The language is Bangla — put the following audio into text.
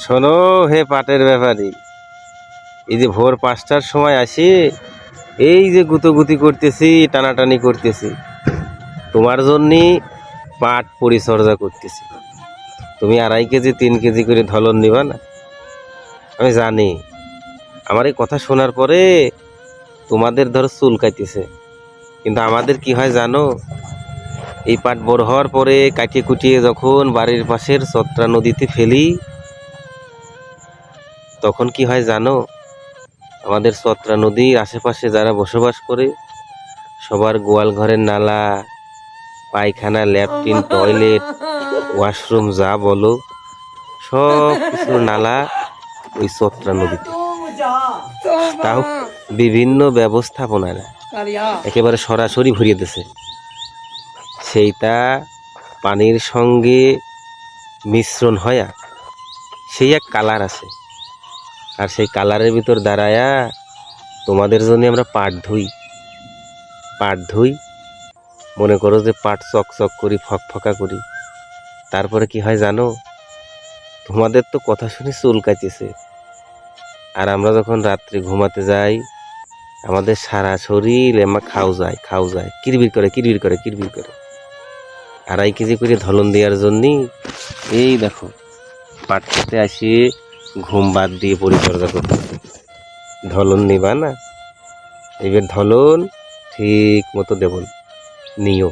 শোনো হে পাটের ব্যাপারী, এই যে ভোর 5টার সময় আসি, এই যে গুতোগুতি করতেছি, টানাটানি করতেছি, তোমার জন্যই পাট পরিচর্যা করতেছি। তুমি 2.5 কেজি 3 কেজি করে ধলন নিবা না? আমি জানি আমার এই কথা শোনার পরে তোমাদের ধরো চুলকাইতেছে, কিন্তু আমাদের কি হয় জানো? এই পাট বড় হওয়ার পরে কাটিয়ে কুটিয়ে যখন বাড়ির পাশের চত্রা নদীতে ফেলি, তখন কি হয় জানো? আমাদের চত্রা নদীর আশেপাশে যারা বসবাস করে সবার গোয়াল ঘরের নালা, পায়খানা, ল্যাট্রিন, টয়লেট, ওয়াশরুম যা বলো, সব কিছুর নালা ওই চত্রা নদীতে। তাও বিভিন্ন ব্যবস্থাপনায় একেবারে সরাসরি ভরিয়ে দিছে। সেইটা পানির সঙ্গে মিশ্রণ হয়া সেই এক কালার আছে, আর সেই কালারের ভিতর দাঁড়ায়া তোমাদের জন্য আমরা পাট ধুই। মনে করো যে পাট চকচক করি, ফকফকা করি। তারপরে কি হয় জানো? তোমাদের তো কথা শুনে চুলকাইতেছে, আর আমরা যখন রাত্রে ঘুমাতে যাই, আমাদের সারা শরীর এমা খাও যায় কিরবির করে 2.5 কেজি করে ধলন দেওয়ার জন্যই এই দেখো পাট খেতে আসি, ঘুম বাদ দিয়ে পরিচর্যা করতেছি। ধলন নিবা না? এবার ধলন ঠিক মতো দেবন নিও।